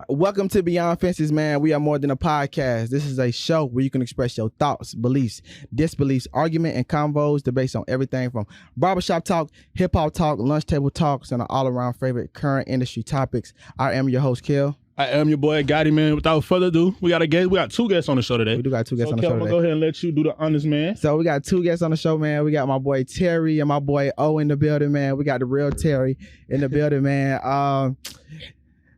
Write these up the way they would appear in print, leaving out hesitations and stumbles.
Welcome to Beyond Fences, man. We are more than a podcast. This is a show where you can express your thoughts, beliefs, disbeliefs, argument, and convos, debates on everything from barbershop talk, hip-hop talk, lunch table talks, and all-around favorite current industry topics. I am your host, Kel. I am your boy, Gotti, man. Without further ado, we got two guests on the show today. We do got two guests on the show Kel, today. I'm going to go ahead and let you do the honors, man. So we got two guests on the show, man. We got my boy Terry and my boy O in the building, man. We got the real Terry in the building, man.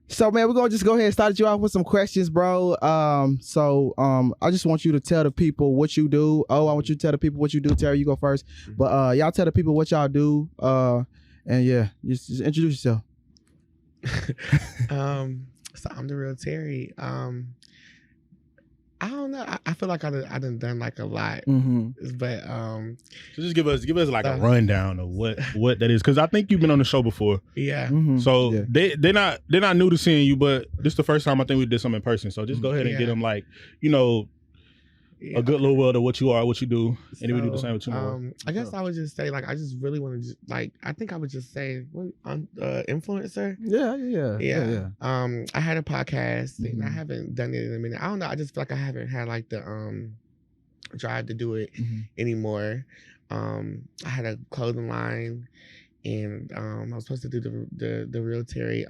So, man, we're going to just go ahead and start you off with some questions, bro. I just want you to tell the people what you do. Oh, I want you to tell the people what you do. Terry, you go first. But y'all tell the people what y'all do. And yeah, just introduce yourself. So I'm the real Terry. I don't know. I feel like I done like a lot, but so just give us like a rundown of what that is, because I think you've been on the show before. Yeah. So yeah. They're not new to seeing you, but this is the first time I think we did something in person. So just go ahead and get them like a good little world of what you are, what you do, and then we do the same with you. I guess I would just say like I just really want to I think I would just say influencer. Yeah. I had a podcast and I haven't done it in a minute. I don't know. I just feel like I haven't had like the drive to do it anymore. I had a clothing line, and I was supposed to do the real Terry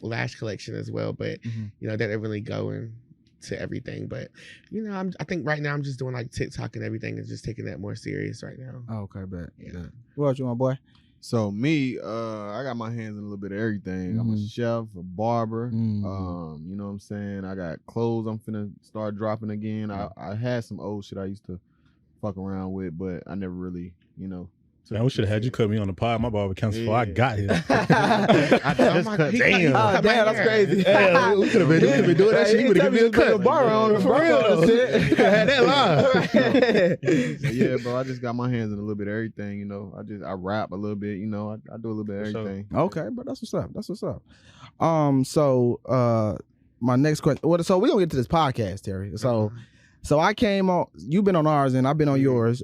lash collection as well, but that didn't really go into everything. But I think right now I'm just doing like TikTok and everything and just taking that more serious right now. Oh, okay, bet. Yeah. What about you, my boy? So me, I got my hands in a little bit of everything. I'm a chef, a barber. You know what I'm saying? I got clothes I'm finna start dropping again. I had some old shit I used to fuck around with, but I never really, Man, we should have had you cut me on the pod. My barber canceled before I got here. I just cut. Damn, that's crazy. We could have been doing that shit. You would have given me a cut. Bar on for real though. Had that live. So yeah, bro. I just got my hands in a little bit of everything. I rap a little bit. I do a little bit of everything. Okay, but that's what's up. My next question. So we gonna get to this podcast, Terry. So I came on. You've been on ours, and I've been on yours.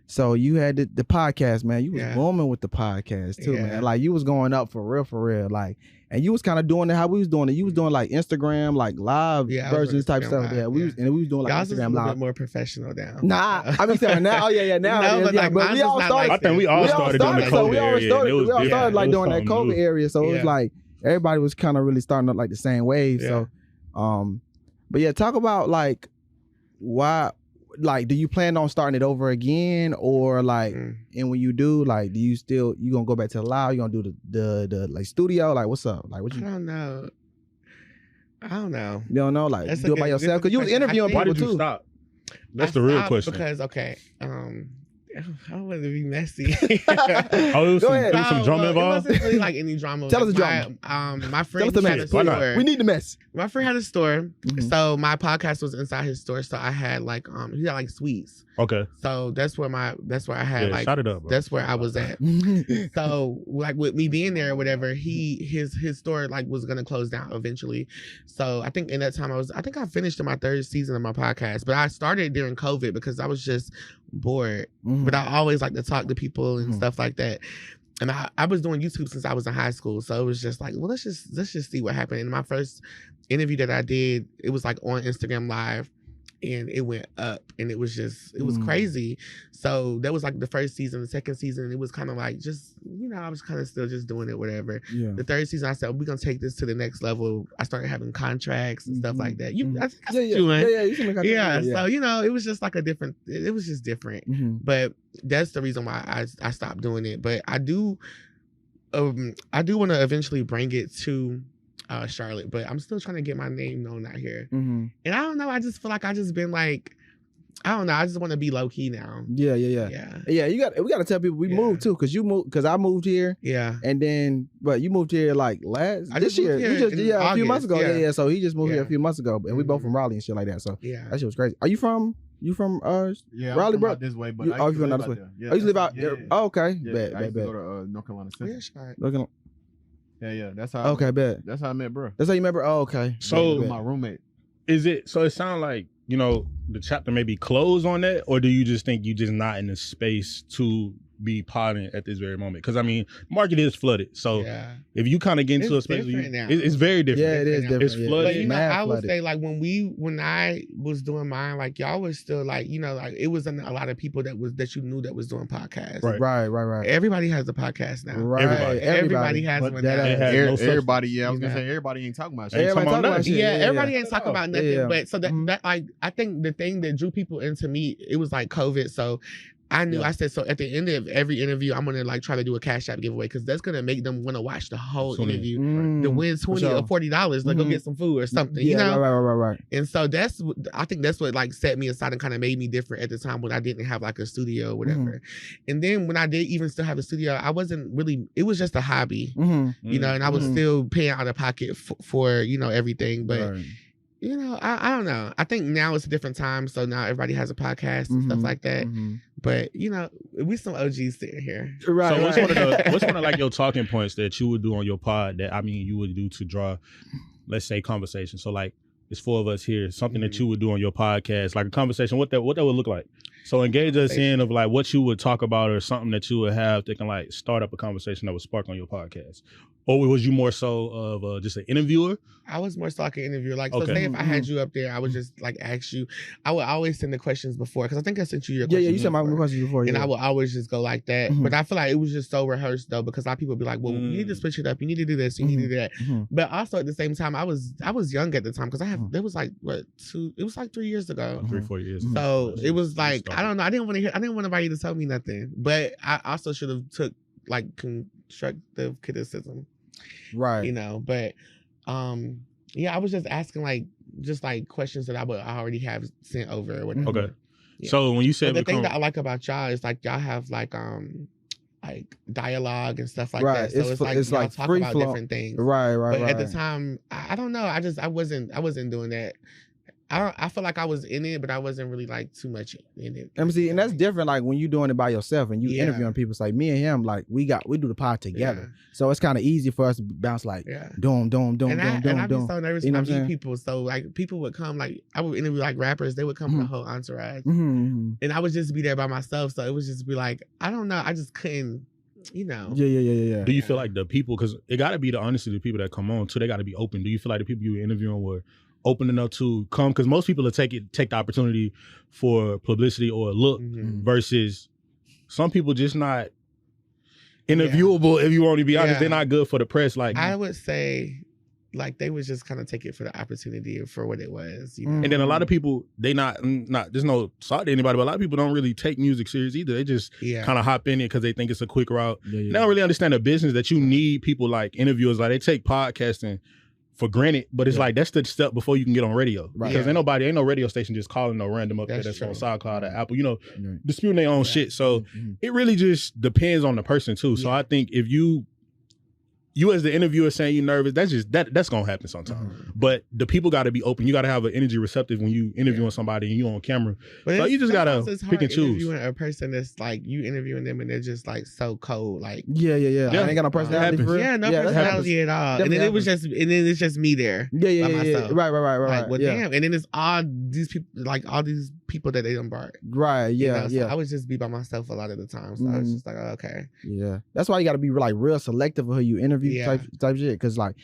So you had the podcast, man. You was booming with the podcast too, man. Like you was going up for real. Like, and you was kind of doing it how we was doing it. You was doing like Instagram, like live versions type stuff. Yeah, we was doing like Instagram live. A bit more professional now. Nah, I mean saying now. Now. But we all started. I think we all started doing the COVID area. We all started like doing that COVID area. So it was like everybody was kind of really starting up like the same wave. So, but yeah, talk about like why. Like, do you plan on starting it over again, or like, and when you do, like, do you gonna go back to the live? You gonna do the like studio? Like, what's up? Like, what you? I don't know. You don't know? Like, you do it by yourself? Because you was interviewing people too. Why did you stop? That's the real question. Because I don't want to be messy. There was some drama involved? It wasn't really like any drama. Tell us the drama. My friend had a store. We need the mess. My friend had a store. So my podcast was inside his store. So I had like, he had like sweets. Okay. So that's where I had like, shout it up, bro. That's where I was at. So like with me being there or whatever, his store like was going to close down eventually. So I think in that time I think I finished in my third season of my podcast, but I started during COVID because I was just bored. But I always like to talk to people and stuff like that. And I was doing YouTube since I was in high school. So it was just like, well, let's just see what happened. And my first interview that I did, it was like on Instagram Live. And it went up, and it was crazy. So that was like the first season. The second season, it was kind of like just, I was kind of still just doing it, whatever. Yeah. The third season, I said, we're going to take this to the next level. I started having contracts and stuff like that. You So, it was just like it was just different. But that's the reason why I stopped doing it. But I do want to eventually bring it to Charlotte, but I'm still trying to get my name known out here. And I don't know, I just feel like I just been like, I don't know, I just want to be low key now. Yeah. We got to tell people we moved too, because I moved here. Yeah. And then, but you moved here like this year. A few months ago. Yeah. So he just moved here a few months ago, and we both from Raleigh and shit like that. So that shit was crazy. Are you from? You from Raleigh, bro? This way, but you from this way. Yeah, I used to live out there. Oh, okay. Yeah, I used to go to North Carolina Central. Yeah, that's how. Okay, bet. That's how I met, bro. That's how you met, bro. Oh, okay. So my roommate. It sounds like the chapter may be closed on that, or do you just think you just not in the space to be potting at this very moment? Because I mean, market is flooded. So if you kind of get into a space, it's very different. Yeah, it is different. It's flooded. But I would say like when I was doing mine, like y'all was still like like it wasn't a lot of people that you knew that was doing podcasts. Right. Everybody has a podcast now. Right. Everybody has one now. Everybody, I was gonna say everybody ain't talking about shit. Everybody ain't talking about nothing. But so that like I think the thing that drew people into me, it was like COVID. So I knew, I said, so at the end of every interview, I'm going to like try to do a Cash App giveaway because that's going to make them want to watch the whole interview. To win $20 or $40, like go get some food or something, you know? Right. And so I think that's what like set me aside and kind of made me different at the time when I didn't have like a studio or whatever. And then when I did even still have a studio, I wasn't really, it was just a hobby, you know, and I was still paying out of pocket for you know, everything. But you know, I don't know. I think now it's a different time, so now everybody has a podcast and stuff like that. But you know, we some OGs sitting here. Right. So what's one of like your talking points that you would do on your pod that I mean you would do to draw, let's say, conversation? So like it's 4 of us here. Something that you would do on your podcast, like a conversation. What that would look like. So engage us in of like what you would talk about or something that you would have that can like start up a conversation that would spark on your podcast. Or was you more so of just an interviewer? I was more so like an interviewer. Like, so say if I had you up there, I would just like ask you. I would always send the questions before because I think I sent you your questions. Yeah, you sent my questions before. And I would always just go like that. But I feel like it was just so rehearsed though because a lot of people would be like, well, you need to switch it up. You need to do this. You need to do that. But also at the same time, I was young at the time because there was like it was like 3 years ago. 3-4 years. So it was like, I don't know. I didn't want nobody to tell me nothing. But I also should have took like constructive criticism. Right. You know, but I was just asking like questions that I would already have sent over or whatever. Okay. Yeah. So when you said the thing that I like about y'all is like y'all have like dialogue and stuff like that. So it's like talk about flow. Different things. Right. But at the time, I don't know. I wasn't doing that. I feel like I was in it, but I wasn't really like too much in it. And that's different. Like when you doing it by yourself and you interviewing people, it's like me and him, like we do the pod together, so it's kind of easy for us to bounce like, doom. And I'd be so nervous when I meet people. So like people would come, like I would interview like rappers, they would come with a whole entourage, and I would just be there by myself. So it would just be like, I don't know, I just couldn't. You know. Yeah. Do you feel like the people, because it got to be the honesty of the people that come on too, they got to be open. Do you feel like the people you were interviewing were open enough to come? Because most people will take the opportunity for publicity or a look versus some people just not interviewable. If you want to be honest, they're not good for the press. Like I would say, like they would just kind of take it for the opportunity or for what it was. You know? And then a lot of people, they not there's no side to anybody, but a lot of people don't really take music serious either. They just kind of hop in it because they think it's a quick route. They don't really understand the business that you need people like interviewers. Like they take podcasting for granted, but it's like that's the step before you can get on radio. Right. Because ain't no radio station just calling no random up that's on SoundCloud or Apple, you know, disputing their own shit. So it really just depends on the person too. So I think if you as the interviewer saying you're nervous, that's gonna happen sometime. But the people gotta be open. You gotta have an energy receptive when you interviewing somebody and you on camera. But so you just gotta pick and choose. Interviewing a person that's like you interviewing them and they're just like so cold, like I ain't got no personality. No personality at all. And then it's just me there. By myself. Right. Like, well, damn. And then it's all these people that they embark. Right. Yeah. So I would just be by myself a lot of the time. So I was just like, oh, okay. Yeah. That's why you gotta be like real selective of who you interview. Type shit, because like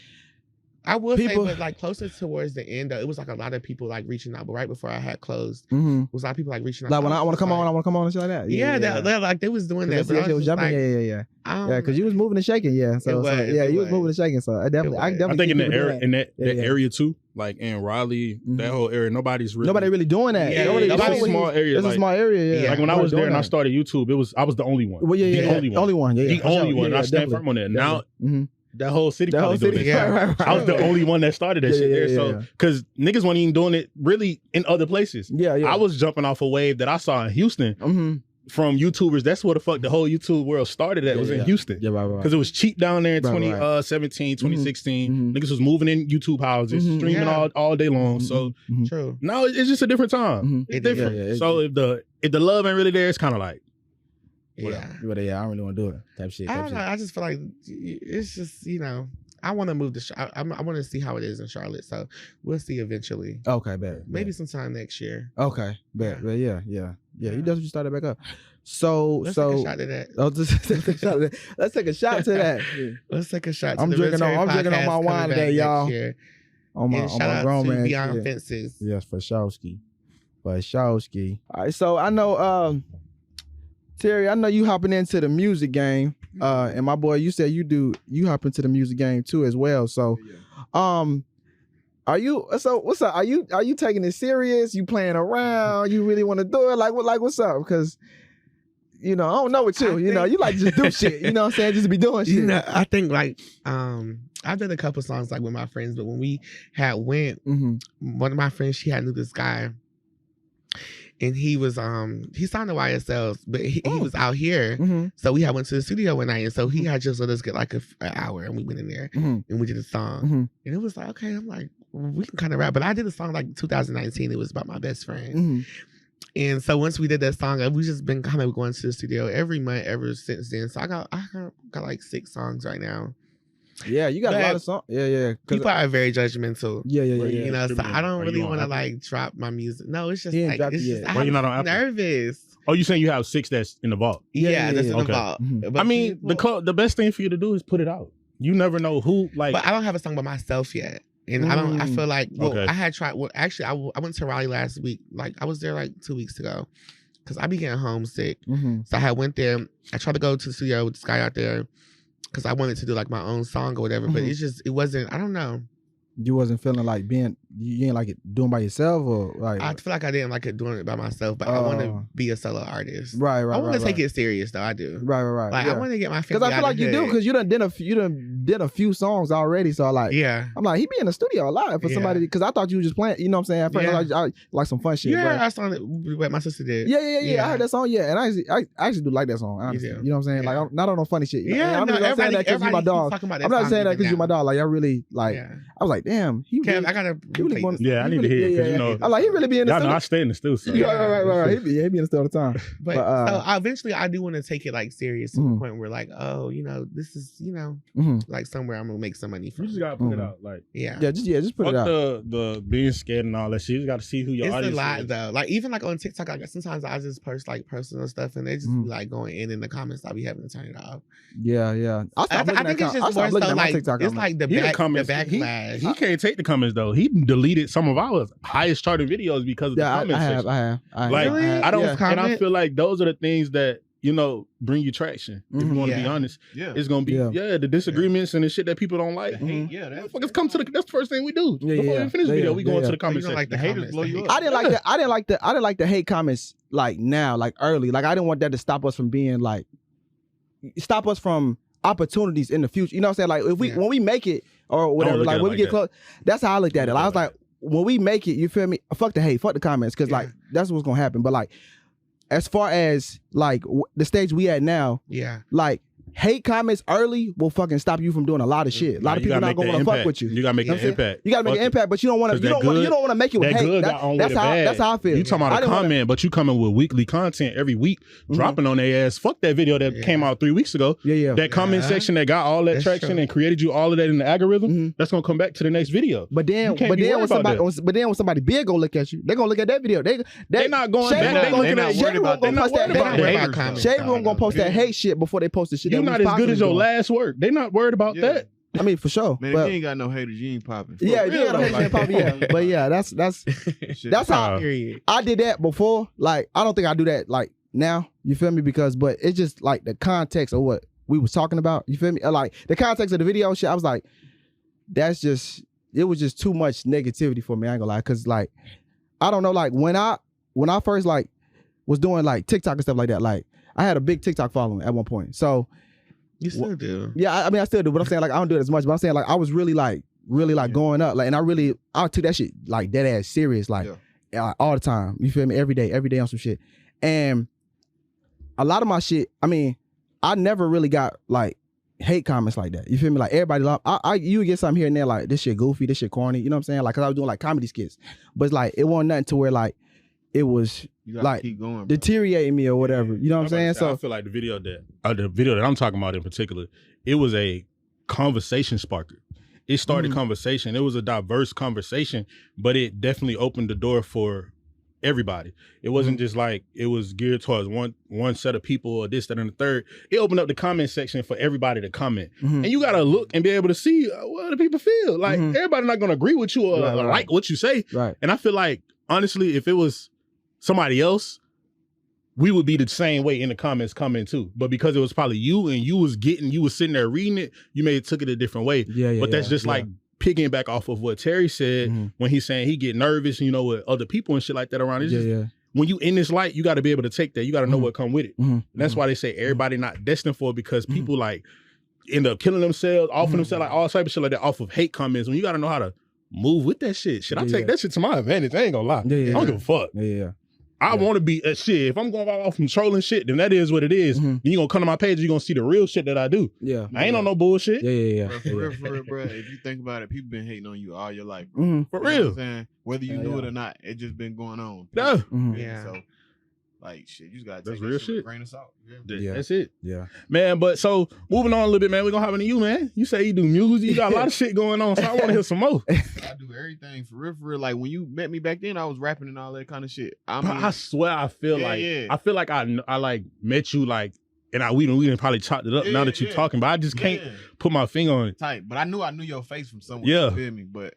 I will say, but like closer towards the end, though, it was like a lot of people like reaching out. But right before I had closed, it was a lot of people like reaching out. Like when I want to come on and shit like that. They're like they was doing that. But was jumping. Like, because you was moving and shaking. You was moving and shaking. So I think in that area too, like in Raleigh, that whole area, nobody really doing that. It's a small area. It's a small area. Like when I was there and I started YouTube, I was the only one. Well, the only one. The only one. I stand firm on that. Now. That whole city probably doing it. Right. I was the only one that started that shit there. So, because niggas weren't even doing it really in other places. I was jumping off a wave that I saw in Houston from YouTubers. That's where the fuck the whole YouTube world started at, was in Houston. Because it was cheap down there in 2017, 2016. Niggas was moving in YouTube houses, streaming all day long. So, true. Now it's just a different time. It's different. So, if the love ain't really there, it's kind of like, I don't really want to do it. Type shit. I don't know. I just feel like it's just, you know, I want to move to. I want to see how it is in Charlotte. So we'll see eventually. Okay, bet. Maybe sometime next year. Okay, bet. Yeah. You definitely started back up. So Let's take a shot to that. Oh, let's take a shot to that. Let's take a shot. To I'm the drinking on my wine today, y'all. On my grown man. Beyond Fences. Yes, for Showski. All right, so I know, Terry, I know you hopping into the music game, and my boy, you said you hop into the music game too as well. So, what's up? Are you taking it serious? You playing around? You really want to do it? Like what's up? Because I don't know with you. You like just do shit. You know what I'm saying? Just be doing shit. I think like I've done a couple songs like with my friends, but when we had went, one of my friends, she had knew this guy, and he was he signed to YSL, but he was out here, so we had went to the studio one night, and so he had just let us get like an hour, and we went in there and we did a song, and it was like, okay, I'm like, we can kind of rap, but I did a song like 2019. It was about my best friend. And so once we did that song, we just been kind of going to the studio every month ever since then. So I got like 6 songs right now. Yeah, you got a lot of songs. Yeah. People are very judgmental. Yeah. So I don't really want to like drop my music. No, it's just like you're not on Apple? Nervous. Oh, you saying you have 6 that's in the vault? Yeah, that's in the vault. I mean, the best thing for you to do is put it out. You never know who like. But I don't have a song by myself yet. And I feel like, I had tried, actually, I went to Raleigh last week. Like, I was there like 2 weeks ago because I be getting homesick. So I had went there. I tried to go to the studio with this guy out there because I wanted to do like my own song or whatever. But it wasn't, I don't know. You wasn't feeling like you didn't like it doing by yourself, or like? I feel like I didn't like it doing it by myself, but I want to be a solo artist. Right. I want to take it serious though. I do. Right. Like I want to get my family. Because I feel like you do, because you done did a few sonos already. So I'm like he be in the studio a lot for somebody. Because I thought you were just playing. You know what I'm saying? I like some fun shit. Yeah, I saw what my sister did. Yeah. I heard that song. Yeah, and I actually do like that song. Honestly, you know what I'm saying? Like I'm not on no funny shit. Yeah, I'm not saying that because you're my dog. I'm not saying that because you're my dog. Like I really like. I was like, damn, he. I gotta. I need to hear it because I'm like, he really be in the studio. I stay in the studio. So. Right. He be in the studio all the time. But so eventually, I do want to take it like serious to the point where like, this is like somewhere I'm gonna make some money from. You just gotta put it out, like just put it out. The being scared and all that shit. You just gotta see who your audience is. It's a lot though. Like even like on TikTok, like sometimes I just post like personal stuff and they just be like going in the comments. I'll be having to turn it off. Yeah. I think it's just more so like it's like the backlash. He can't take the comments though. He deleted some of our highest charted videos because of the comments. I have. I don't, and I feel like those are the things that bring you traction. If you want to be honest, it's gonna be the disagreements and the shit that people don't like. Motherfuckers come to that's the first thing we do before we finish the video. We go into the comments. Like the haters blow you up. I didn't like the hate comments like now, like early. Like I didn't want that to stop us from being like opportunities in the future. You know what I'm saying? Like if when we make it or whatever, like when we get close, that's how I looked at it. I was like, when we make it, you feel me? Fuck the hate, fuck the comments, because like that's what's gonna happen. But like, as far as like the stage we at now, like hate comments early will fucking stop you from doing a lot of shit. A lot of people not gonna want to fuck with you. You gotta make an impact. You gotta make an impact, but you don't want to. You don't want to make it with hate. That's how I feel. You talking about a comment, but you coming with weekly content every week, dropping on their ass. Fuck that video that came out 3 weeks ago. That comment section that got all that traction and created you all of that in the algorithm. That's gonna come back to the next video. But then when somebody big gonna look at you, they gonna look at that video. They not going. They're not worried about that. Shade Room gonna post that hate shit before they post the shit. You're not as good as your last work. They not worried about that. I mean, for sure. Man, if you ain't got no haters, you ain't popping. Yeah, you ain't got no haters, you ain't popping. Yeah, but yeah, that's how I did that before. Like, I don't think I do that like now. You feel me? But it's just like the context of what we was talking about. You feel me? Like the context of the video shit. I was like, it was just too much negativity for me. I ain't gonna lie, because like I don't know. Like when I first like was doing like TikTok and stuff like that. Like I had a big TikTok following at one point. So. You still do. Yeah, I mean, I still do, but I'm saying like I don't do it as much. But I'm saying like I was really going up, like, and I took that shit like dead ass serious, like all the time. You feel me? Every day on some shit. And a lot of my shit, I mean, I never really got like hate comments like that. You feel me? Like everybody, you would get something here and there like this shit goofy, this shit corny. You know what I'm saying? Like, cause I was doing like comedy skits, but it's like it wasn't nothing to where like it was like keep going, deteriorating me or whatever. You know what I'm saying? So I feel like the video that I'm talking about in particular, it was a conversation sparker. It started conversation. It was a diverse conversation, but it definitely opened the door for everybody. It wasn't just like it was geared towards one set of people or this, that, and the third. It opened up the comment section for everybody to comment. And you gotta look and be able to see what the people feel. Like everybody's not gonna agree with you or like what you say. Right. And I feel like, honestly, if it was somebody else, we would be the same way in the comments coming too. But because it was probably you and you was sitting there reading it, you may have took it a different way. But that's just like picking back off of what Terry said when he's saying he get nervous, with other people and shit like that around. It's just, when you in this light, you got to be able to take that. You got to know what come with it. And that's why they say everybody not destined for it, because people like end up killing themselves, offing themselves, like all type of shit like that off of hate comments. When you got to know how to move with that shit. Shit, I take that shit to my advantage. I ain't gonna lie. I don't give a fuck. I want to be shit. If I'm going off from trolling shit, then that is what it is. Then you gonna come to my page, you gonna see the real shit that I do. I ain't on no bullshit. For real, bro. If you think about it, people been hating on you all your life, bro. For real. You know what I'm saying? Whether you knew it or not, it just been going on. So, like, shit, you just gotta take that shit with a grain of salt. That's it. Man, but so moving on a little bit, man, we're gonna hop into you, man. You say you do music, you got a lot of shit going on, so I want to hear some more. I do everything for real. Like, when you met me back then, I was rapping and all that kind of shit. I swear, I feel like I like met you like, and we didn't probably chopped it up now that you're talking, but I just can't put my finger on it. Tight, but I knew your face from somewhere. You feel me? But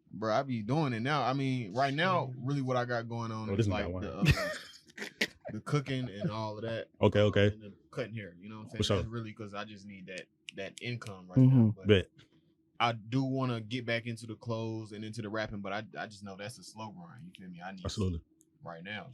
bro, I be doing it now. I mean, right now, really what I got going on is like the cooking and all of that. Okay. And the cutting hair, you know what I'm saying? That's really because I just need that income right now. But I do want to get back into the clothes and into the rapping, but I just know that's a slow grind. You feel me? I need absolutely right now.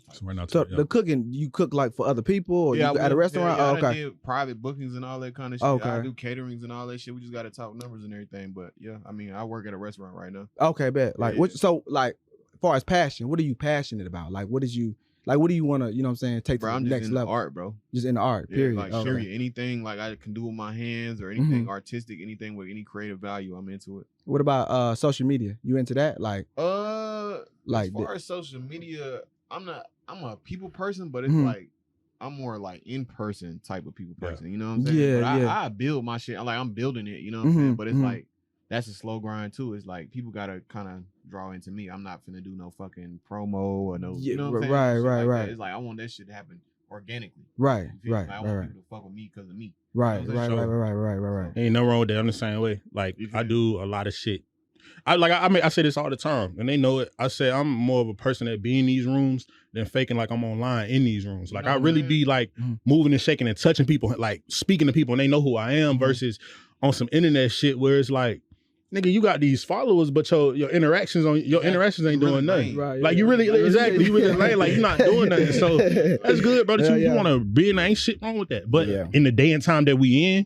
So the cooking, you cook like for other people, or you at a restaurant? I did private bookings and all that kind of shit. I do caterings and all that shit. We just got to talk numbers and everything. But I mean, I work at a restaurant right now. Okay, bet. Like so like, as far as passion, what are you passionate about? Like, what do you want to, you know what I'm saying, take to the next level? Art, bro. Just in the art, period. Like, period. Anything like I can do with my hands or anything artistic, anything with any creative value, I'm into it. What about social media? You into that? Like, as far as social media, I'm a people person, but it's like I'm more like in person type of people person. You know what I'm saying? But I build my shit. I'm building it. You know what I'm saying? But it's like that's a slow grind too. It's like people gotta kind of draw into me. I'm not finna do no fucking promo or no. You know what I'm saying? Right. It's like I want that shit to happen organically. Right. I want people to fuck with me because of me. Right. Ain't nothing wrong with that. I'm the same way. Like I do a lot of shit. I say this all the time, and they know it. I say I'm more of a person that be in these rooms than faking like I'm online in these rooms. Like I really be like moving and shaking and touching people, like speaking to people, and they know who I am. Versus on some internet shit where it's like, nigga, you got these followers, but your interactions ain't doing nothing. Right, like you really exactly you really lame, like you're not doing nothing. So that's good, bro. You want to be in. Ain't shit wrong with that. But in the day and time that we in,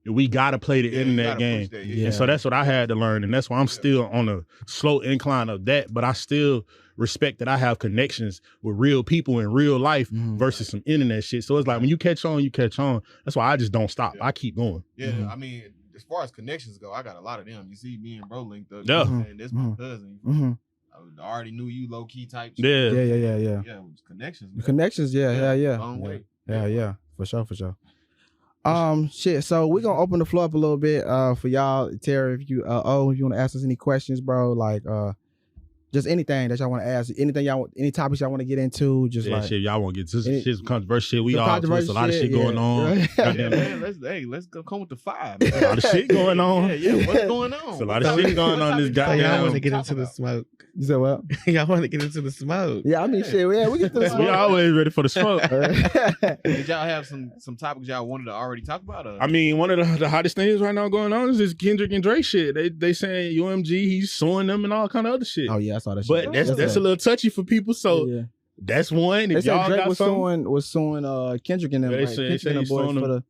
we gotta play the internet game. And so that's what I had to learn. And that's why I'm still on a slow incline of that. But I still respect that I have connections with real people in real life versus some internet shit. So it's like when you catch on, you catch on. That's why I just don't stop. I keep going. I mean, as far as connections go, I got a lot of them. You see me and bro linked up. And that's my cousin. I already knew you low key type shit. Yeah. It was connections. Man. Connections, Long way. Yeah. For sure. Shit. So we're gonna open the floor up a little bit for y'all, Terry. If you if you want to ask us any questions, bro, like just anything that y'all want to ask, any topics y'all want to get into, just like shit y'all want to get to shit's controversial shit. We all there's a lot of shit going on. Man, let's go come with the 5. A lot of shit going on. What's going on? It's a lot of shit going on. This goddamn. Y'all want to get into the smoke. You said what? Y'all want to get into the smoke. Yeah, I mean, shit. Yeah, we get to the smoke. We always ready for the smoke. Did y'all have some topics y'all wanted to already talk about? I mean, one of the hottest things right now going on is this Kendrick and Drake shit. They saying UMG, he's suing them and all kind of other shit. Oh yeah, I saw that shit. But that's a little touchy for people. So that's one. If they y'all Drake got was suing Kendrick and them, yeah, right? Kendrick and them boys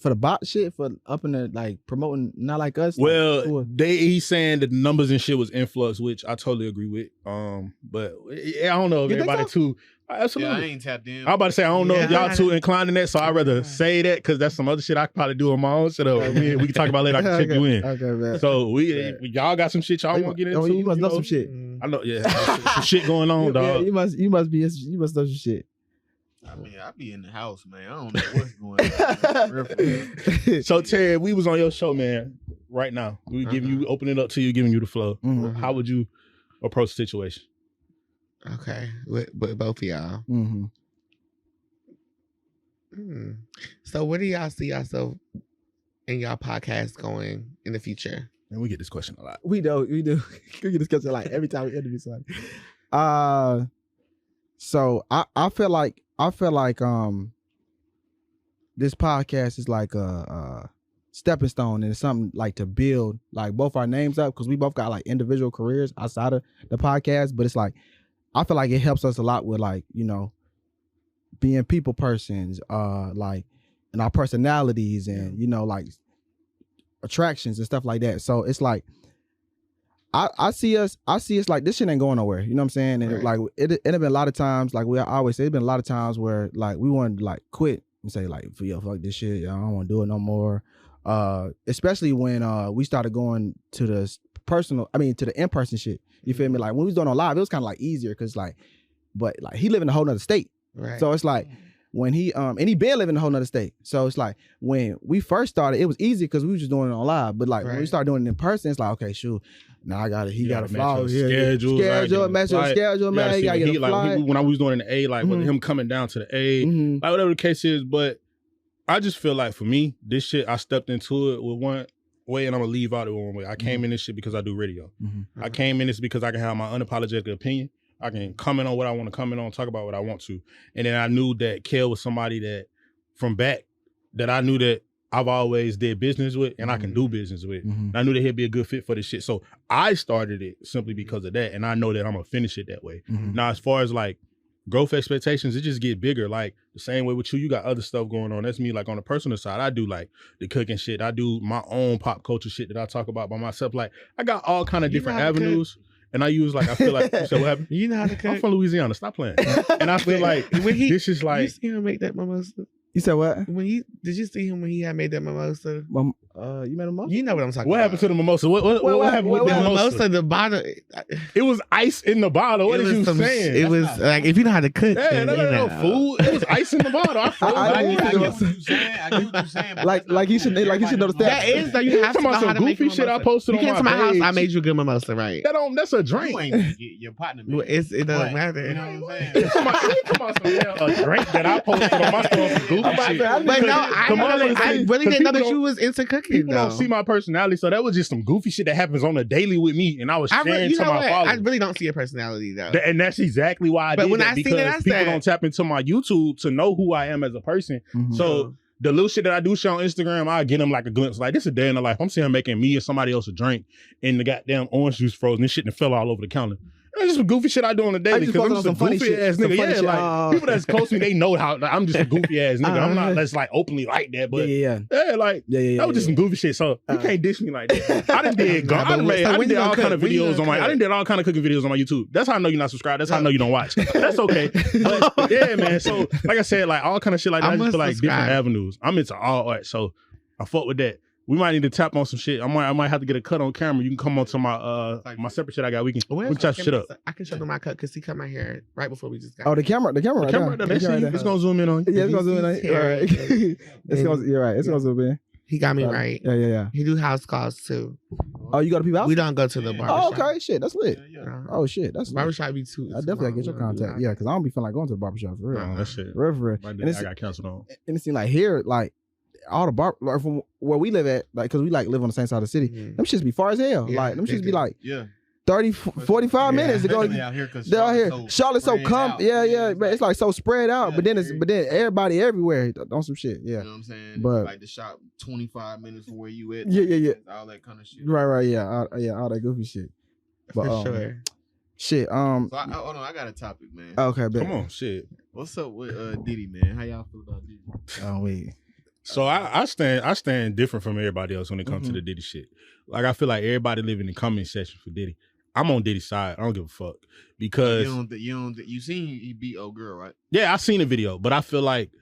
for the bot shit, for up in the like promoting Not Like Us. Well, he's saying that the numbers and shit was influx, which I totally agree with. But I don't know if everybody too. Absolutely. Yeah, I ain't tapped in. I'm about to say I don't know if y'all too inclined in that, so I'd rather say that because that's some other shit I could probably do on my own. So we can talk about later. I can check you in. Okay, man. So y'all got some shit y'all want to get into. You must know some shit. I know, some shit going on, dog. You must know some shit. I mean, I be in the house, man. I don't know what's going on. So Terry, we was on your show, man. Right now, we giving you, open it up to you, giving you the flow. How would you approach the situation? Okay, with both of y'all. So, where do y'all see yourself in y'all podcast going in the future? And we get this question a lot. We do. We get this question like every time we interview somebody. So I feel like this podcast is like a stepping stone, and it's something like to build like both our names up, because we both got like individual careers outside of the podcast. But it's like I feel like it helps us a lot with like, you know, being people persons, like, and our personalities, and you know, like attractions and stuff like that. So it's like I see us like this shit ain't going nowhere. You know what I'm saying? And like it have been a lot of times, like we always say, it's been a lot of times where like we wanted to like quit and say like, yo, fuck this shit, I don't want to do it no more. Especially when we started going to the in-person shit. You feel me? Like when we was doing on live, it was kind of like easier because like, but like he live in a whole nother state. Right. So it's like when he and he been living in a whole nother state. So it's like when we first started, it was easy because we was just doing it on live. But like when we started doing it in person, it's like, okay, shoot, now he got to follow schedule, match your schedule, man. He got to get a flight. When I was doing the A, like with him coming down to the A, like whatever the case is. But I just feel like for me, this shit, I stepped into it with one way and I'm gonna leave out it one way. I came in this shit because I do radio. I came in this because I can have my unapologetic opinion. I can comment on what I want to comment on, talk about what I want to. And then I knew that Kel was somebody that from back that I knew that I've always did business with and I can do business with. And I knew that he'd be a good fit for this shit. So I started it simply because of that. And I know that I'm gonna finish it that way. Now, as far as like growth expectations, it just get bigger. Like the same way with you got other stuff going on. That's me. Like on the personal side, I do like the cooking shit. I do my own pop culture shit that I talk about by myself. Like I got all kind of different avenues. And I use like, I feel like, you said what happened? You know how to cook? I'm from Louisiana. Stop playing. And I feel like this is like. You see him make that mimosa? You said what? Did you see him when he had made that mimosa? You made a mimosa? You know what I'm talking about. What happened to the mimosa? What happened with the mimosa? The bottle. It was ice in the bottle. What are you saying? It was like, if you know how to cook. Yeah, no, food. It was ice in the bottle. I get what you're saying. Like he should know the steps. That is, though, you have to know how to make goofy shit I posted on my page. You came to my house, I made you a good mimosa, right? That's a drink. You ain't your partner. It doesn't matter. You know what I'm saying? Come on, a drink that I posted on my story. But no, I really didn't know that you was into cooking. People don't see my personality, so that was just some goofy shit that happens on a daily with me, and I was sharing to my followers. I really don't see your personality though, and that's exactly why I did that, because people don't tap into my YouTube to know who I am as a person. So the little shit that I do show on Instagram, I get them like a glimpse. Like, this is a day in the life. I'm seeing her making me or somebody else a drink, and the goddamn orange juice frozen. This shit and fell all over the counter. It's just some goofy shit I do on the daily because I'm just a goofy ass nigga. Yeah, like people that's close to me, they know how like, I'm just a goofy ass nigga. I'm not that's like openly like that, but that was just some goofy shit. So you can't dish me like that. I done did all kind of videos on my. I done did all kind of cooking videos on my YouTube. That's how I know you're not subscribed. That's how I know you don't watch. That's okay. But yeah, man. So like I said, like all kind of shit like that. I just feel like different avenues. I'm into all art, so I fuck with that. We might need to tap on some shit. I might have to get a cut on camera. You can come on to my my separate shit I got. We can chop shit up. I can show them my cut because he cut my hair right before we just got. Oh, the camera right there. It's gonna zoom in on you. Yeah, it's gonna zoom in on you. All right. You're right. It's gonna zoom in. He got me right. Yeah. He do house calls too. Oh, you got to people out? We don't go to the barbershop. Oh, okay. Shit, that's lit. Oh, shit, that's lit. Barbershop be too. I definitely gotta get your contact. Yeah, because I don't be feeling like going to the barbershop for real. That shit. For real. I got canceled on. And it seems like here, like, all the like from where we live at, like, because we like live on the same side of the city, them shits be far as hell. Yeah, like, them shits be like 30, 45 minutes to go. They're out here. Charlotte's so but it's like so spread out. But then everybody everywhere on some shit. Yeah. You know what I'm saying? But like the shop 25 minutes from where you at. Yeah. All that kind of shit. Right. Yeah. All that goofy shit. But, for sure. Shit. So hold on, I got a topic, man. Okay, bet. Come on, shit. What's up with Diddy, man? How y'all feel about Diddy? Oh wait. So I stand different from everybody else when it comes to the Diddy shit. Like, I feel like everybody live in the comment section for Diddy. I'm on Diddy's side. I don't give a fuck because you seen he beat old girl, right? Yeah, I seen the video, but I feel like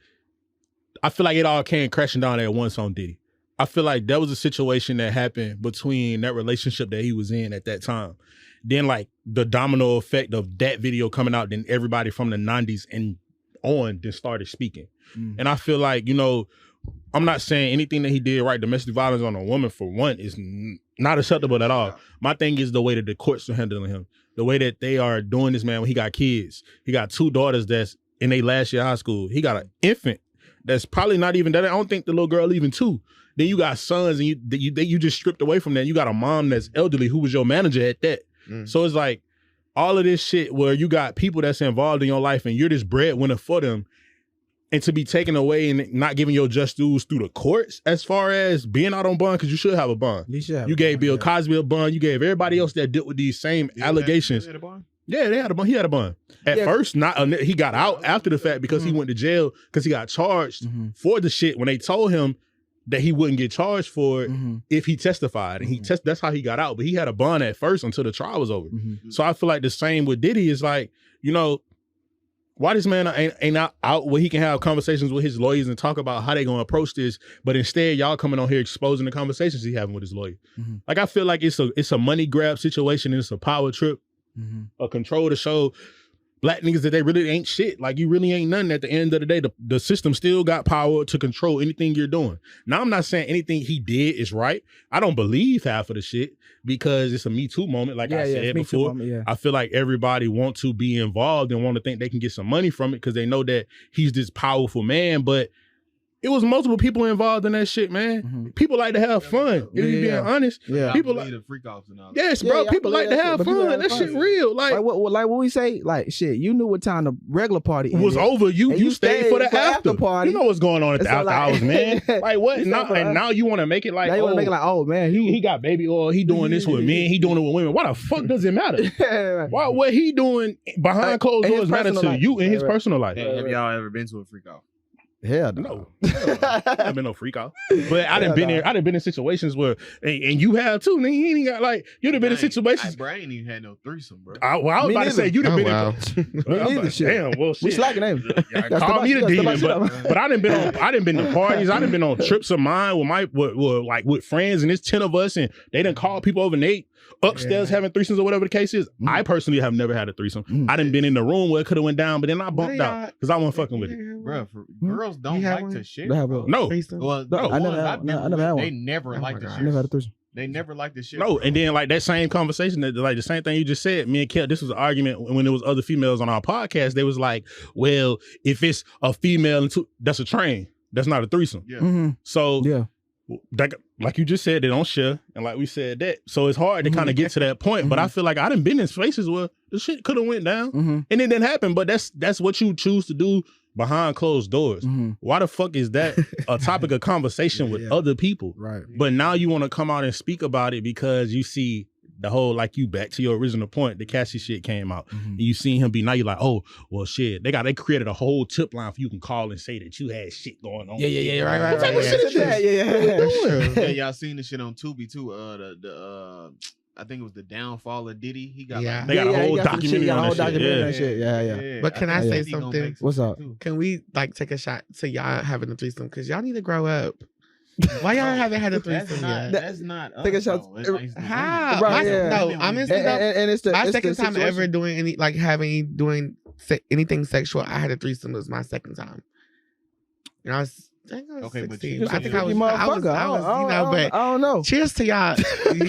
it all came crashing down at once on Diddy. I feel like that was a situation that happened between that relationship that he was in at that time. Then like the domino effect of that video coming out, then everybody from the 90s and on, then started speaking. And I feel like, you know, I'm not saying anything that he did right. Domestic violence on a woman, for one, is not acceptable at all. My thing is the way that the courts are handling him, the way that they are doing this, man. When he got kids, he got 2 daughters that's in their last year of high school. He got an infant that's probably not even that. I don't think the little girl even 2. Then you got sons, and you just stripped away from that. You got a mom that's elderly who was your manager at that. So it's like all of this shit where you got people that's involved in your life and you're this breadwinner for them, and to be taken away and not giving your just dues through the courts as far as being out on bond, because you should have a bond. You gave Bill Cosby a bond. You gave everybody else that dealt with these same allegations. Yeah, they had a bond. He had a bond. At first, he got out after the fact because he went to jail because he got charged for the shit when they told him that he wouldn't get charged for it if he testified. And that's how he got out. But he had a bond at first until the trial was over. So I feel like the same with Diddy is like, you know, why this man ain't out where he can have conversations with his lawyers and talk about how they gonna approach this, but instead y'all coming on here exposing the conversations he having with his lawyer. Like I feel like it's a money grab situation and it's a power trip, a control to show black niggas that they really ain't shit. Like you really ain't nothing at the end of the day. The system still got power to control anything you're doing. Now I'm not saying anything he did is right. I don't believe half of the shit because it's a Me Too moment. Like I said before, I feel like everybody want to be involved and want to think they can get some money from it because they know that he's this powerful man, but it was multiple people involved in that shit, man. People like to have fun. If you being honest, people like the freak offs and all. Yes, bro. People like to have fun. That shit real. Like what we say, like shit. You knew what time the regular party was over. You stayed for the after party. You know what's going on at the after hours, man. Like what? Now you want to make it like, now you want to make it like, oh man, he got baby oil. He doing this with men. He doing it with women. Why the fuck does it matter? Why what he doing behind closed doors matter to you in his personal life? Have y'all ever been to a freak off? Hell no. I've been no freak out. But I done been there. I done been in situations where, and you have too. Nigga, you ain't got like, you'd have been in situations. I ain't even had no threesome, bro. I was about to say, you'd have been in. Damn, well, shit. We slacking him. Call me the demon, but I done been to parties. I done been on trips of mine with friends, and it's 10 of us, and they done call people over, and they upstairs having threesomes or whatever the case is. I personally have never had a threesome. I done been in the room where it could have went down, but then I bumped out because I wasn't fucking with it. Bro, girls don't like to shit. No. Well, no. I never had one. They never like to shit. I never had a threesome. They never like this shit. No, and then like that same conversation, like the same thing you just said, me and Kel, this was an argument when there was other females on our podcast. They was like, well, if it's a female and two, that's a train. That's not a threesome. Yeah. So like you just said, they don't share, and like we said that. So it's hard to kind of get to that point. But I feel like I done been in spaces where the shit could have went down, and it didn't happen. But that's what you choose to do behind closed doors. Why the fuck is that a topic of conversation with other people? Right. But now you want to come out and speak about it because you see the whole, like you back to your original point, the Cassie shit came out. And you seen him be, now you're like, oh, well shit. They created a whole tip line for you can call and say that you had shit going on. Right. What type of shit is this? Yeah, y'all seen this shit on Tubi too. I think it was the downfall of Diddy. He got they got a whole documentary on that shit. Yeah. But can I say something? What's up? Can we like take a shot to y'all having a threesome? Because y'all need to grow up. Why y'all haven't had a threesome yet? That's not take a shot. How? Right, No, honestly, and it's my second time ever doing anything sexual. I had a threesome. It was my second time. And I was 16. I think I was, but I don't know. Cheers to y'all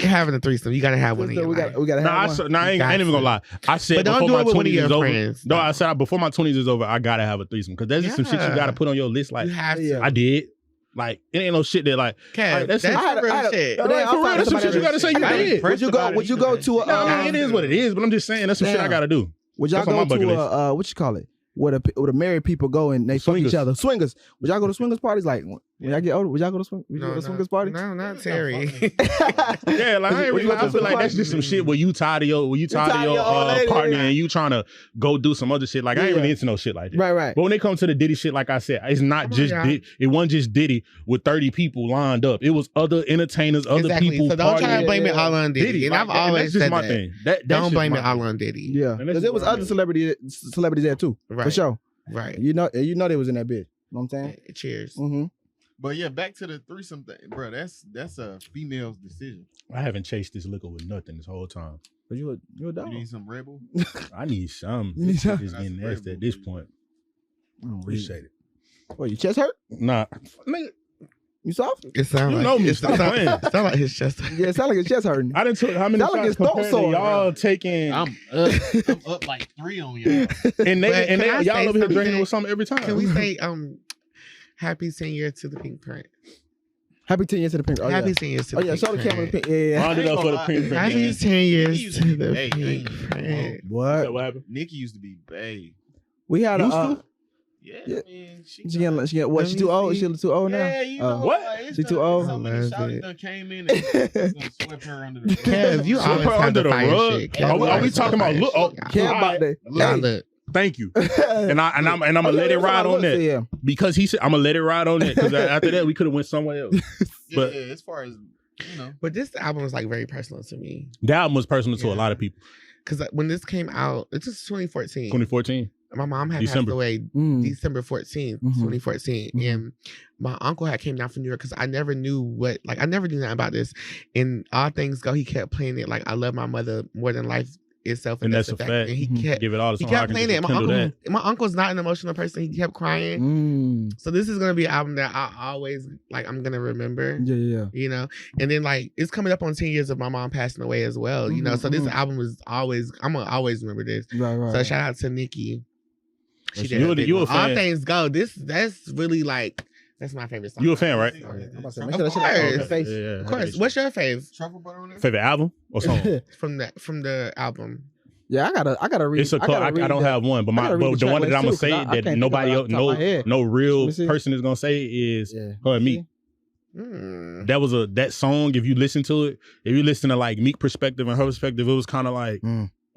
having a threesome. You gotta have one. We gotta have one. I ain't even gonna lie. I said but before my 20s is over. Friends, no, I said before my 20s is over, I gotta have a threesome because there's just some shit you gotta put on your list. Like you have to. I did. Like it ain't no shit that like. Kev, that's real shit. For real, that's some shit you gotta say you did. Would you go to a? No, it is what it is. But I'm just saying that's some shit I gotta do. Would y'all go to a what you call it? Where the married people go and they fuck each other. Swingers. Would y'all go to swingers parties? Like when y'all get older, would y'all go to swingers parties? No, not Terry. Yeah, like I feel like that's just some shit where you tired of your partner and you trying to go do some other shit. Like I ain't really into no shit like that. Right. But when it comes to the Diddy shit, like I said, it's not just Diddy. It wasn't just Diddy with 30 people lined up. It was other entertainers, other people. So don't try to blame it all on Diddy. And I've always said my thing. Don't blame it all on Diddy. Yeah, because there was other celebrities there too. For sure. Right. You know they was in that bitch. You know what I'm saying? Cheers. But yeah, back to the threesome thing, bro. That's a female's decision. I haven't chased this liquor with nothing this whole time. But you a dog. You need some Rebel? I need some. You need some? It's getting nasty at this point. Appreciate it. What, your chest hurt? Nah, nigga. You soft? It sounds You like know me. it Stop playing. sound like his chest. Yeah, it sound like his chest hurting. I didn't took how many Sound like shots his throat compared to sore, y'all bro. taking, I'm up like 3 on y'all. and But can I y'all say over here drinking something? with something every time. Can we say happy 10 years to the PinkPrint? Happy 10 years to the pink. Oh, Happy yeah. 10 years to Oh, the yeah, show the camera the pink. Yeah, yeah. Round it up for the pink. Happy 10 years used to to be the bae. PinkPrint. What? What happened? Nicki used to be bae. We had Used a. to? Yeah, Yeah. I mean, she What? Let She me too old? see. She too old now? yeah, you know What? it's She done- too old? So many I love shawties it. done came in and gonna sweep her under the Kev, you Sweep always her have under the the fire rug. shit. Kev, Are we you always talking have the about fire look? shit. Oh, Can't all about right. that. Y'all look. Thank you. And I'm gonna let it ride on that Yeah. because he said I'm gonna let it ride on that because after that we could have went somewhere else. But- yeah, as far as you know, But this album was like very personal to me. That album was personal to a Yeah. lot of people. Because when this came out, it's just 2014. 2014. My mom had December. passed away December 14th, Mhm. 2014. Mhm. And my uncle had came down from New York because I never knew I never knew nothing about this. And all things go, he kept playing it like I love my mother more than life itself. And that's a fact. And he kept Give it all the he song. I kept can playing just it. kindle My uncle's not an emotional person. He kept crying. So this is gonna be an album that I always I'm gonna remember. Yeah, yeah. You know, and then it's coming up on 10 years of my mom passing away as well. You know, Mhm, so this mhm. album is I'm gonna always remember this. Right. So shout out to Nicki. She You did a- a big you a one. All fan? things go. That's really that's my favorite song. You a fan, right? I'm about to say, Of make sure that shit like on course. the face. Yeah, Of course. What's your fave truffle butter on there. favorite album or song? from the album? Yeah, I gotta read. It's a I don't have one, but I gotta read the the one track that I'm gonna list too, say 'cause I that can't nobody think else, of it off the top of my head. no real Let me see. person is gonna say is Yeah. her and me. Mm. That was that song. If you listen to it, if you listen to like Meek perspective and her perspective, it was kind of like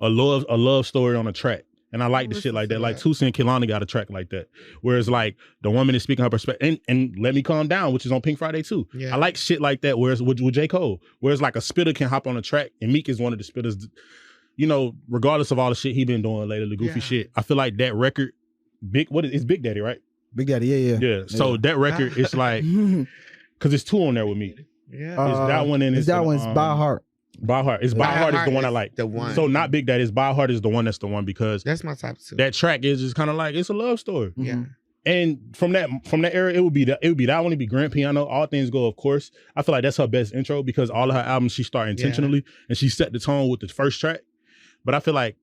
a love story on a track. And I like the shit like that. Like Tusi and Kehlani got a track like that. Whereas like the woman is speaking her perspective and Let Me Calm Down, which is on Pink Friday too. Yeah. I like shit like that. Whereas with J. Cole, whereas like a spitter can hop on a track and Meek is one of the spitters, you know, regardless of all the shit he been doing lately, the goofy Yeah. shit. I feel like that record, it's Big Daddy, right? Big Daddy, yeah. Yeah. So that record, it's like, cause it's 2 on there with me. Yeah. It's that one and it's that one's by heart. By Heart. It's By Heart is the one I like. The one. So not Big Daddy, it's By Heart is the one that's the one because That's my top 2. that track is just kind of like it's a love story. Yeah. And from that era, it would be that one. It'd be Grand Piano. All Things Go, of course. I feel like that's her best intro because all of her albums she start intentionally and she set the tone with the first track. But I feel like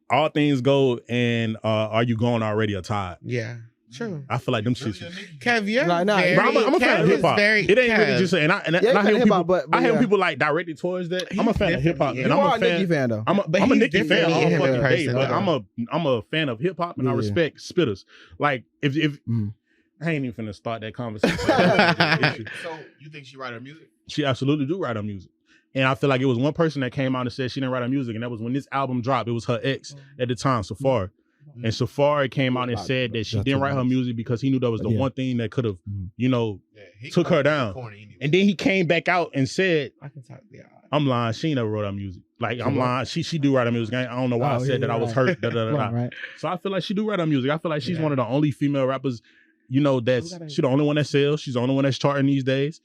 All Things Go and Are You Gone Already are tied. Yeah. True. I feel like them shits. Kev, you're Nah, very, bro, I'm a fan Kev of is hip hop. very- It ain't really Kev. just and I Yeah, hear hip people. hop, but I hear yeah. people like directed towards that. I'm a He's fan of hip hop, different, and You I'm are a fan. Nicki fan though. But I'm a he's Nicki fan different all in fucking person, day, but though. I'm a fan of hip hop and I Yeah. respect spitters. Like if Mhm. I ain't even finna start that conversation. So you think she write her music? She absolutely do write her music. And I feel like it was one person that came out and said she didn't write her music, and that was when this album dropped. It was her ex at the time, Safari. And Safari came out and said that she didn't write her music because he knew that was the one thing that could have, you know, He took her down. Anyway. And then he came back out and said, I can talk. Yeah. I'm lying. She never wrote her music. Like, I'm lying. She do write her music. I don't know why I said that I was hurt. Right. So I feel like she do write her music. I feel like she's one of the only female rappers, you know, she's the only one that sells. She's the only one that's charting these days.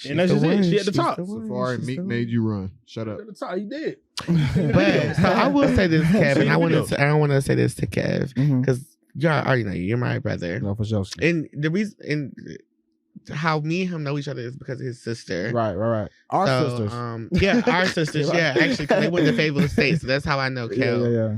And that's just it. She at the top. Safari Meek made you run. Shut up. At the top, he did. But so I will say this, Kev, and I want to say this to Kev Mhm. because you already know you're my brother, No, for sure. and the reason and how me and him know each other is because of his sister. Right. Our So, sisters. Yeah, our sisters. Yeah, actually, 'cause they went to Fayetteville State, so that's how I know Kel Yeah.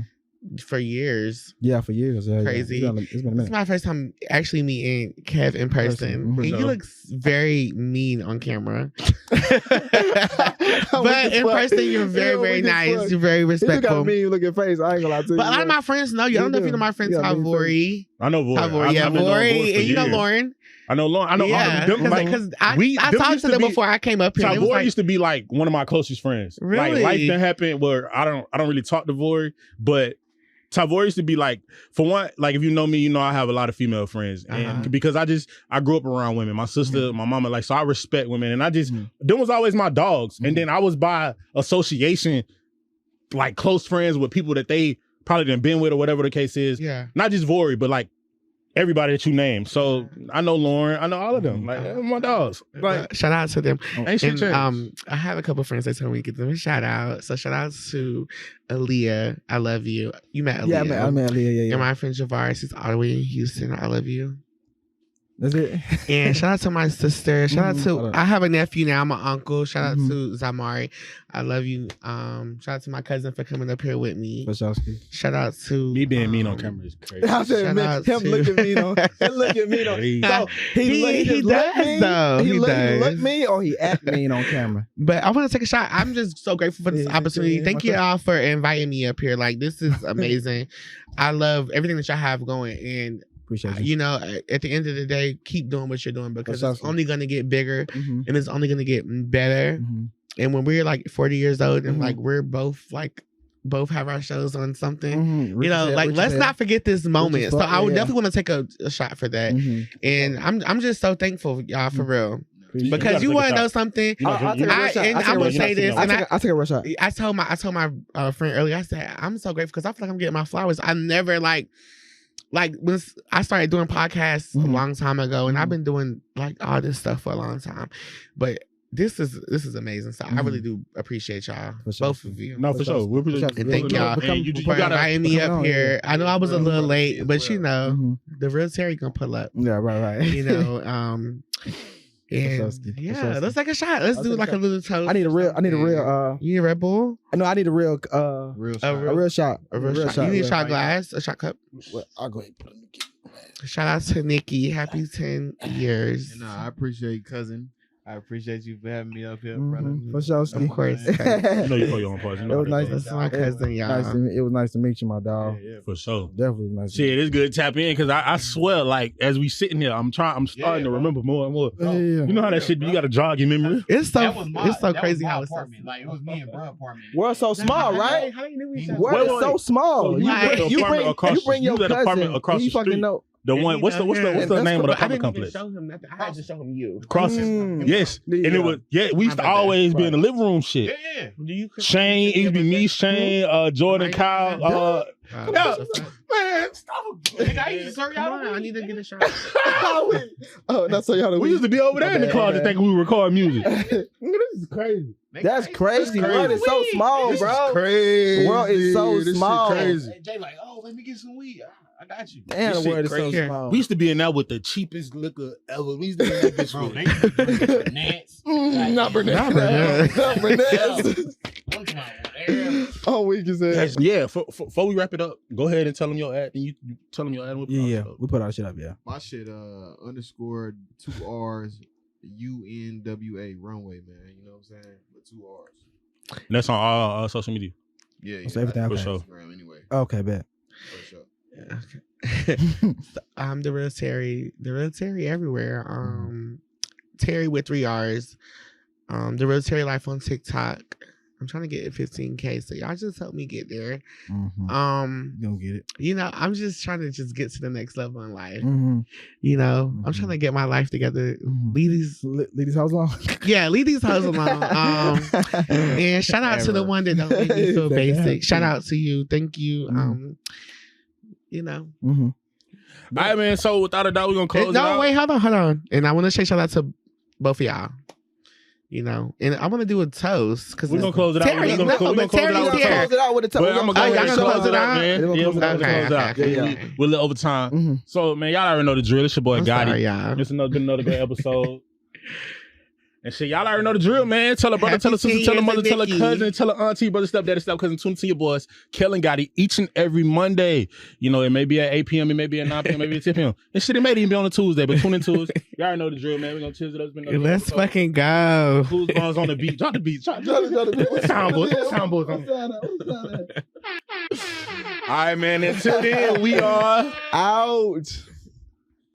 for years. Yeah, for years. Yeah, Crazy. Yeah. It's been a This is minute. my first time actually meeting Kev in person. For And sure. he looks very mean on camera. But But in person, you're very, very nice. You're very You got a respectful. mean looking face. I ain't gonna lie to you. But a lot of my friends know you. I don't know if you know my friend You got a mean Tavori. I know Vori. Tavori, yeah, I've been knowing Vori. for And you know years. Lauren. I know Lauren. I know Yeah, them, like, because them I talked used to them be- before I came up here. and it was Tavori like, used to be like one of my closest friends. Like Really? life that happened where I don't really talk to Vori, but Tavori used to be like, for one, like if you know me, you know I have a lot of female friends, and because I grew up around women. My sister, my mama, like, so I respect women, and I just them was always my dogs, and then I was by association, like close friends with people that they probably done been with or whatever the case is. yeah. Not just Vori, but like everybody that you name. So I know Lauren. I know all of them. Like my dogs. Like shout out to them. ain't shit And changed. I have a couple friends that told me to give them a shout out. So shout out to Aaliyah. I love you. You met Aaliyah. Yeah, I met Aaliyah. Yeah. And my friend Javaris, he's all the way in Houston. I love you. That's it. And shout out to my sister. Shout out to Hold on. I have a nephew now, my uncle. Shout out to Zamari. I love you. Shout out to my cousin for coming up here with me. Shout out to Me being mean on camera is crazy. I said, Shout man, out him to- looking mean on. Him looking mean on. Crazy. So He just does, look mean? though. He He does. look mean or he act mean on camera. But I want to take a shot. I'm just so grateful for this Yeah, opportunity. yeah, Thank my you all for inviting me up here. Like, this is amazing. I love everything that y'all have going. And, Appreciate you. you know, at the end of the day, keep doing what you're doing because That's it's awesome. only going to get bigger Mm-hmm. and it's only going to get better. Mm-hmm. And when we're like 40 years old and Mhm. like we're both have our shows on something, Mm-hmm. you know, like let's not forget this moment. So fuck, I would yeah. definitely want to take a shot for that. Mm-hmm. And I'm just so thankful, y'all, for real. You Because gotta you take a want to shot. know something. I'll take a real I- shot. and I'll take I'm a gonna real say shot. this, and I'll take a real shot. I told my friend earlier. I said I'm so grateful because I feel like I'm getting my flowers. I never like when I started doing podcasts a Mhm. long time ago, and I've Mhm. been doing like all this stuff for a long time. But this is amazing. So I really do appreciate y'all, For sure. both of you. No, for sure. We're For sure. And thank y'all And you for gotta inviting me come up on, here. yeah. I know I was a little late, but you know, Mhm. the real Terry gonna pull up. Yeah, right. You know, and Wachowski. yeah, Wachowski. let's take a shot. Let's I'll do take a like a shot. little toast. I need a real. You need a Red Bull? No, I need a real. Real A shot. A real shot. A real shot. You need a yeah. shot glass, a shot cup. Well, I'll go ahead and put it in the Shout out to Nicki. Happy 10 years. And I appreciate cousin. I appreciate you for having me up here, brother. Mhm. For sure. Of course. You know you put your own part. You know It was how nice. that That's my cousin, y'all. It was nice to meet you, my dog. Yeah, goes. For sure. Definitely nice. to Shit, it's good to tap in because I swear, like as we sitting here, I'm starting to remember more and more. meet you. Yeah. You know how that shit be? You gotta jog your memory. It's so That was it's crazy my how it's apartment. Like it was me and bro apartment. World's so small, right? How you knew each other? World Wait, is wait. so small. So you at the apartment you bring your you at the cousin. apartment across you the fucking street. know. The one, what's the name of the But apartment I didn't even complex? show him nothing. I had to show him you. Crosses. Mm. Yes. There you And it go. was we used to My bad. always be in the living room shit. Yeah. Do you Shane, it used to be me, Shane, Jordan, Kyle. Man, stop. Nigga, I used to serve Come y'all. on, I need to get a shot. Oh, that's so y'all. We used to be over there in the Okay, closet okay. thinking we record music. This is crazy. Nigga, That's I- crazy. crazy. World is so small, This bro. is crazy. The world is so This shit small. crazy. Hey, Jay, like, oh, let me get some weed. I got you. Damn, This the shit world is so crazy. small. We used to be in there with the cheapest liquor ever. We used to be in that bitch Bro, with they used to drink Nance. Not Burnett. Not Burnett. Not Burnett. One time, whatever. Oh, we can say. Yeah, before we wrap it up, go ahead and tell them your ad. And you tell them your ad. We'll put Yeah, it up. we put our shit up. Yeah. My shit, underscore 2 R's, UNWA runway, man. You know what I'm saying? With 2 R's. And that's on all social media. Yeah, So everything For okay. sure. Instagram anyway. Okay, bet. For sure. So, I'm the real Terry everywhere. Terry with 3 R's. The real Terry life on TikTok. I'm trying to get 15K, so y'all just help me get there. Mm-hmm. You gonna get it. You know, I'm just trying to just get to the next level in life. Mm-hmm. You know, I'm Mhm. trying to get my life together. Mhm. Leave these, Leave these house alone. yeah, leave these hoes alone. And shout out to the Ever. one that don't make me feel That basic. damn Shout thing. out to you. Thank you. Mhm. You know. Mm-hmm. All right, man. So without a doubt, we're gonna close it out. No, wait, hold on. And I want to say shout out to both of y'all. You know, and I want to do a toast because We're gonna close it out. Terry, We're gonna no, close but it out Terry's with a here. toast. Close it out with a But I'm gonna go Oh, y'all ahead and gonna close it out, man. Yeah, we'll Yeah, close we're it out. gonna close it out. Okay. Yeah. We're a little over time. Mm-hmm. So, man, y'all already know the drill. It's your boy I'm Gotti. sorry, y'all. It's been another great episode. And shit, y'all already know the drill, man. Tell a brother, Happy tell a sister, 10 tell a years mother, to tell a Nicki. cousin, tell a auntie, brother, stepdaddy, step cousin. Tune into your boys, Kel and Gotti, each and every Monday. You know, it may be at 8 p.m., it may be at 9 p.m., maybe at 10 p.m. And shit, it may even be on a Tuesday, but tune into us. Y'all already know the drill, man. We're gonna cheers it up. It's been another Let's episode. fucking go. Who's bombs on the beat? Drop the beat. Drop the soundboards on. All right, man. Until then, we are Out.